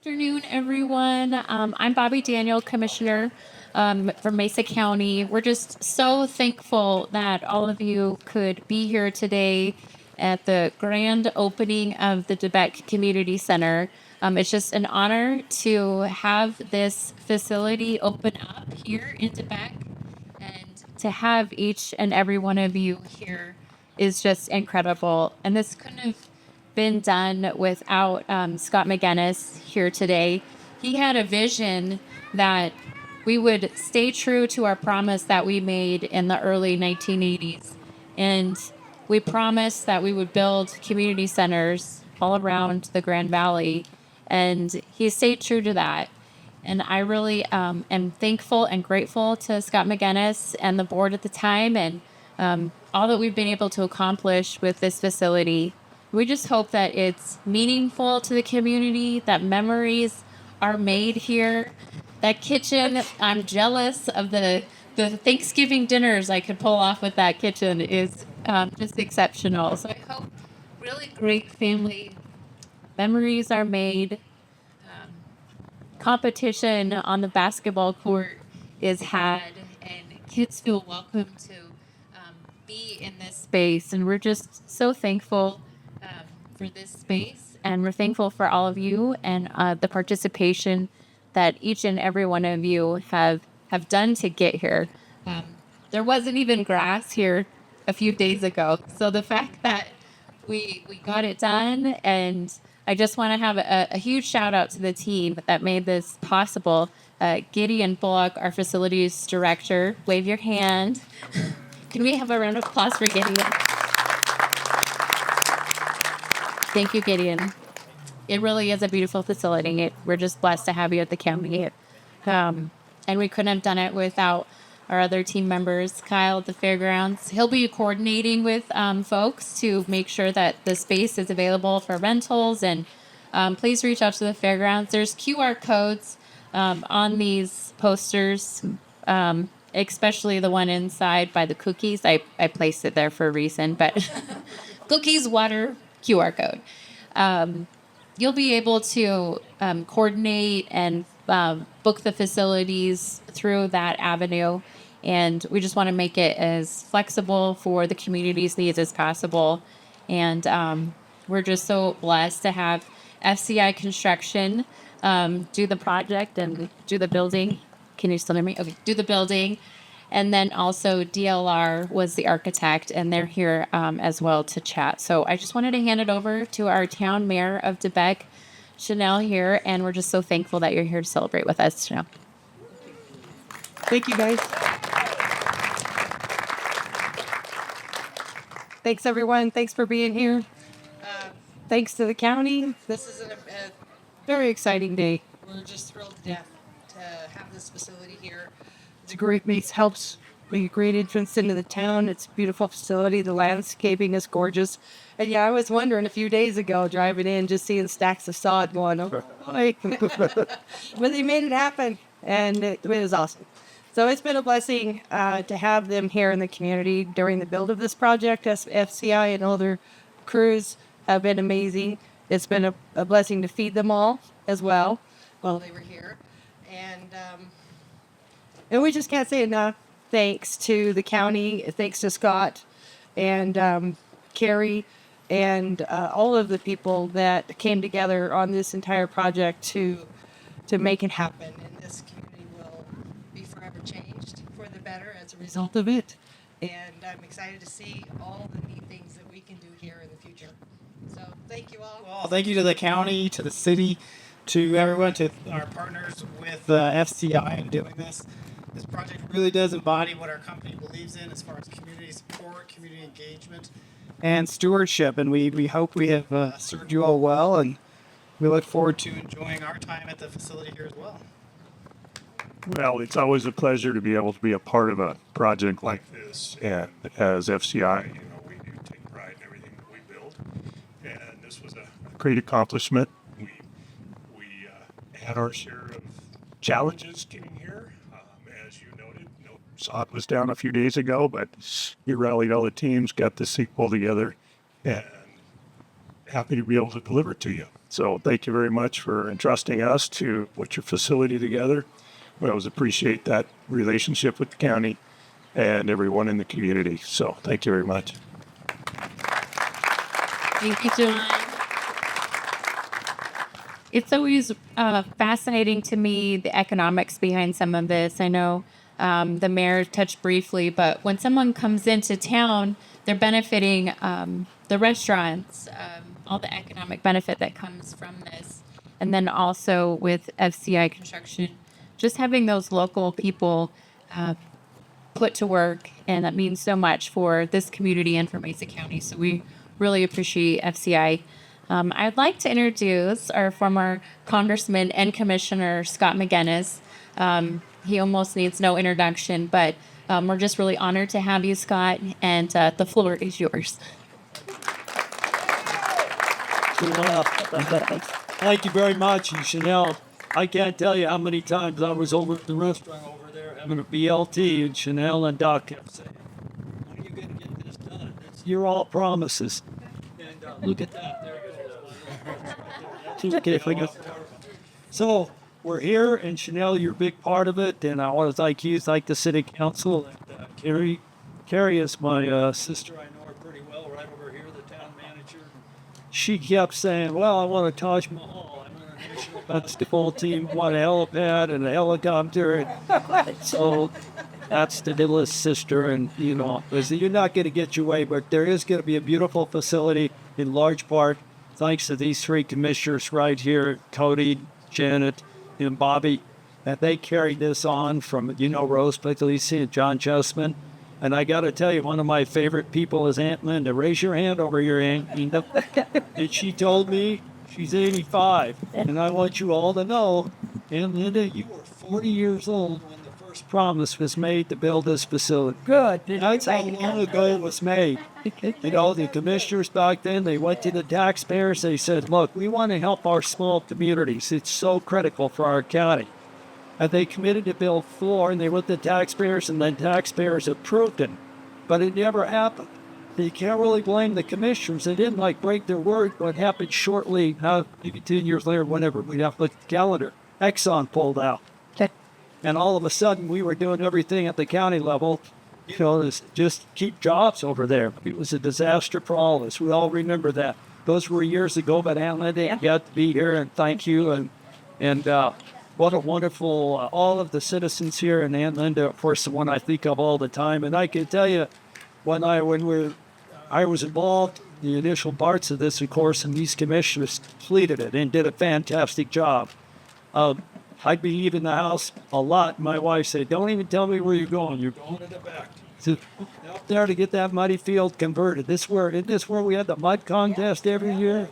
Afternoon, everyone. I'm Bobbie Daniel, Commissioner from Mesa County. We're just so thankful that all of you could be here today at the grand opening of the Beque Community Center. It's just an honor to have this facility open up here in Beque, and to have each and every one of you here is just incredible. And this couldn't have been done without Scott McInnis here today. He had a vision that we would stay true to our promise that we made in the early 1980s. And we promised that we would build community centers all around the Grand Valley. And he stayed true to that. And I really am thankful and grateful to Scott McInnis and the board at the time, and all that we've been able to accomplish with this facility. We just hope that it's meaningful to the community, that memories are made here. That kitchen, I'm jealous of the Thanksgiving dinners I could pull off with that kitchen is just exceptional. So I hope really great family memories are made. Competition on the basketball court is had, and kids feel welcome to be in this space. And we're just so thankful for this space, and we're thankful for all of you and the participation that each and every one of you have done to get here. There wasn't even grass here a few days ago, so the fact that we got it done, and I just want to have a huge shout out to the team that made this possible. Gideon Bullock, our facilities director, wave your hand. Can we have a round of applause for Gideon? Thank you, Gideon. It really is a beautiful facility. We're just blessed to have you at the county. And we couldn't have done it without our other team members. Kyle at the fairgrounds, he'll be coordinating with folks to make sure that the space is available for rentals. And please reach out to the fairgrounds. There's QR codes on these posters, especially the one inside by the cookies. I placed it there for a reason, but cookies, water, QR code. You'll be able to coordinate and book the facilities through that avenue. And we just want to make it as flexible for the community's needs as possible. And we're just so blessed to have FCI Construction do the project and do the building. Can you still hear me? Okay, do the building. And then also DLR was the architect, and they're here as well to chat. So I just wanted to hand it over to our town mayor of Beque, Chanel here, and we're just so thankful that you're here to celebrate with us, Chanel. Thank you, guys. Thanks, everyone. Thanks for being here. Thanks to the county. This is a very exciting day. We're just thrilled to death to have this facility here. It's a great helps make a great entrance into the town. It's a beautiful facility. The landscaping is gorgeous. And yeah, I was wondering a few days ago, driving in, just seeing stacks of sod going, oh boy. But they made it happen, and it was awesome. So it's been a blessing to have them here in the community during the build of this project. FCI and all their crews have been amazing. It's been a blessing to feed them all as well while they were here. And we just can't say enough thanks to the county, thanks to Scott and Carrie and all of the people that came together on this entire project to make it happen. And this community will be forever changed for the better as a result of it. And I'm excited to see all the neat things that we can do here in the future. So thank you all. Well, thank you to the county, to the city, to everyone, to our partners with FCI in doing this. This project really does embody what our company believes in as far as community support, community engagement, and stewardship. And we hope we have served you all well, and we look forward to enjoying our time at the facility here as well. Well, it's always a pleasure to be able to be a part of a project like this. And as FCI, we do take pride in everything that we build. And this was a great accomplishment. We had our share of challenges getting here. As you noted, sod was down a few days ago, but you rallied all the teams, got the sequel together, and happy to be able to deliver it to you. So thank you very much for entrusting us to put your facility together. We always appreciate that relationship with the county and everyone in the community. So thank you very much. Thank you, John. It's always fascinating to me, the economics behind some of this. I know the mayor touched briefly, but when someone comes into town, they're benefiting the restaurants, all the economic benefit that comes from this. And then also with FCI construction, just having those local people put to work, and that means so much for this community and for Mesa County. So we really appreciate FCI. I'd like to introduce our former Congressman and Commissioner, Scott McInnis. He almost needs no introduction, but we're just really honored to have you, Scott, and the floor is yours. Thank you very much, and Chanel. I can't tell you how many times I was over at the restaurant over there having a BLT, and Chanel and Doc kept saying, "When are you going to get this done? You're all promises." And look at that. There it goes. Okay, if I go. So we're here, and Chanel, you're a big part of it, and I want to thank the city council, and Carrie is my sister. I know her pretty well, right over here, the town manager. She kept saying, "Well, I want a Taj Mahal. I want a national basketball team. I want a helipad and a helicopter." And so that's the littlest sister, and you're not going to get your way, but there is going to be a beautiful facility in large part thanks to these three commissioners right here, Cody, Janet, and Bobbie, that they carried this on from, Rose Puglisi and John Justman. And I got to tell you, one of my favorite people is Aunt Linda. Raise your hand over here, Aunt Linda. And she told me she's 85. And I want you all to know, Aunt Linda, you were 40 years old when the first promise was made to build this facility. Good. That's how long ago it was made. The commissioners back then, they went to the taxpayers. They said, "Look, we want to help our small communities. It's so critical for our county." And they committed to build 4, and they went to taxpayers, and then taxpayers approved it. But it never happened. You can't really blame the commissioners. They didn't break their word. What happened shortly, maybe 10 years later, whenever, we'd have to look at the calendar. Exxon pulled out. And all of a sudden, we were doing everything at the county level, to just keep jobs over there. It was a disaster for all of us. We all remember that. Those were years ago, but Aunt Linda, you got to be here, and thank you. And what a wonderful, all of the citizens here, and Aunt Linda, of course, the one I think of all the time. And I can tell you, I was involved in the initial parts of this, of course, and these commissioners completed it and did a fantastic job. I'd be leaving the house a lot. My wife said, "Don't even tell me where you're going. You're going to the back." So, up there to get that muddy field converted. Isn't this where we had the mud contest every year?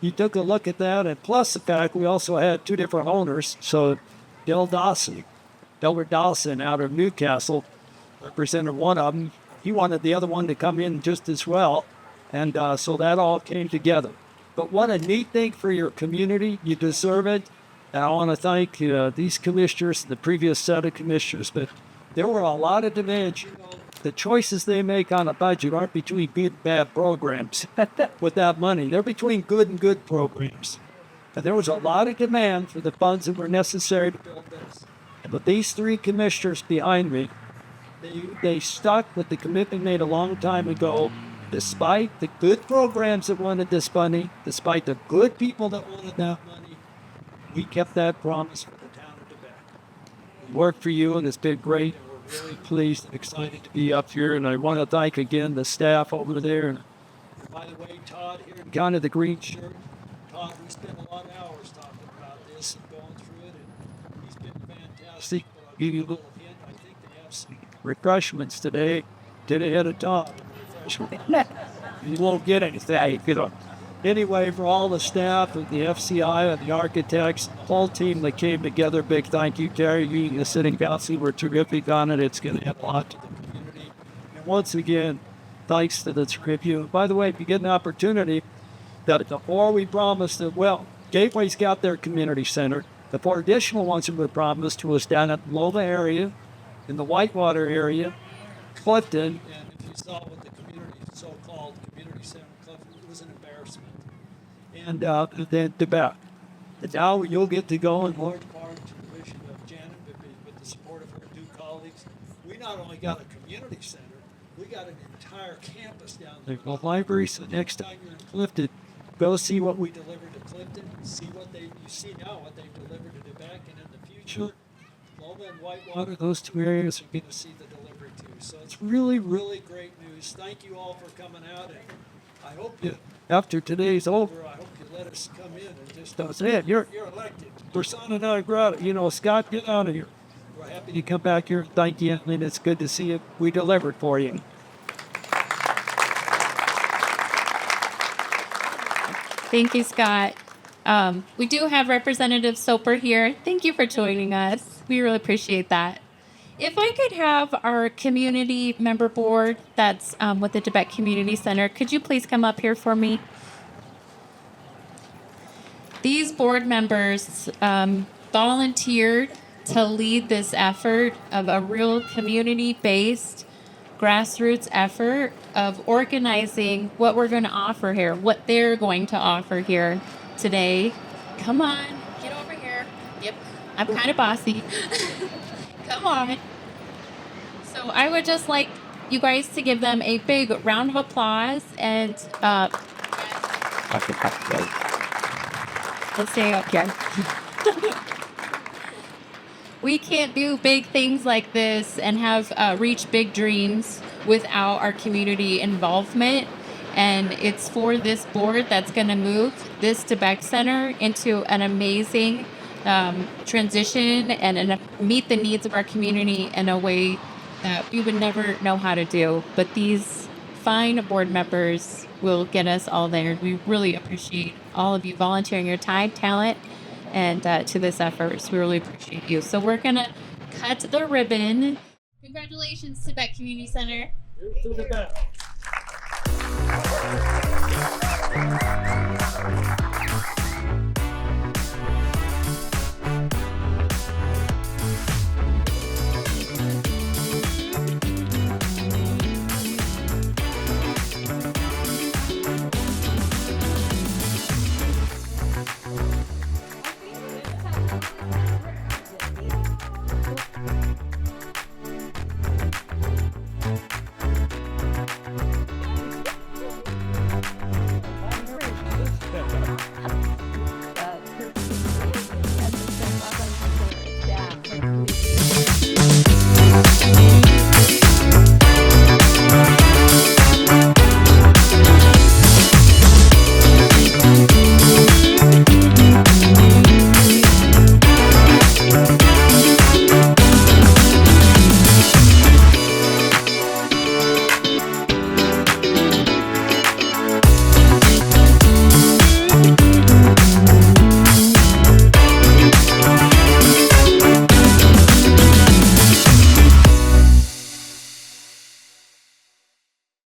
You took a look at that, and plus the fact we also had 2 different owners. So Delbert Dawson out of Newcastle represented one of them. He wanted the other one to come in just as well. And so that all came together. But what a neat thing for your community. You deserve it. And I want to thank these commissioners and the previous set of commissioners. But there were a lot of demands. The choices they make on a budget aren't between good and bad programs with that money. They're between good and good programs. And there was a lot of demand for the funds that were necessary to build this. But these 3 commissioners behind me, they stuck with the commitment made a long time ago, despite the good programs that wanted this money, despite the good people that wanted that money. We kept that promise for the town of Quebec. We worked for you, and it's been great. We're really pleased and excited to be up here. And I want to thank again the staff over there. And by the way, Todd here, kind of the green shirt. Todd, we spent a lot of hours talking about this and going through it. And he's been fantastic. But I'll give you a little hint. I think they have some refreshments today. Did ahead of Todd. You won't get anything. Anyway, for all the staff and the FCI and the architects, the whole team that came together, big thank you, Terry. You and the city council were terrific on it. It's going to add a lot to the community. And once again, thanks to the tribute. By the way, if you get an opportunity, that the 4 we promised that, Gateway's got their community center. The 4 additional ones that were promised to us down at the Loma area, in the Whitewater area, Clifton, and if you saw what the community, so-called community center, Clifton, it was an embarrassment. and then Tibet. And now you'll get to go in large part to the mission of Janet, with the support of her two colleagues. We not only got a community center, we got an entire campus down there, the library. So next time you're in Clifton, go see what we delivered to Clifton. See what you see now what they've delivered to Quebec, and in the future, Loma and Whitewater, those two areas are going to see the delivery too. So it's really, really great news. Thank you all for coming out, and I hope you, after today's over, I hope you let us come in and just say, you're elected. Persona non grata. You know, Scott, get out of here. We're happy to come back here. Thank you, and it's good to see you. We delivered for you. Thank you, Scott. We do have Representative Soper here. Thank you for joining us. We really appreciate that. If I could have our community member board that's with the Beque Community Center, could you please come up here for me? These board members volunteered to lead this effort of a real community-based grassroots effort of organizing what we're going to offer here, what they're going to offer here today. Come on, get over here. Yep, I'm kind of bossy. Come on. So I would just like you guys to give them a big round of applause and let's stay up here. We can't do big things like this and have reach big dreams without our community involvement. And it's for this board that's going to move this Beque Center into an amazing transition and meet the needs of our community in a way that we would never know how to do. But these fine board members will get us all there. We really appreciate all of you volunteering your time, talent, and to this effort. So we really appreciate you. So we're going to cut the ribbon. Congratulations to Beque Community Center. Here's to the best.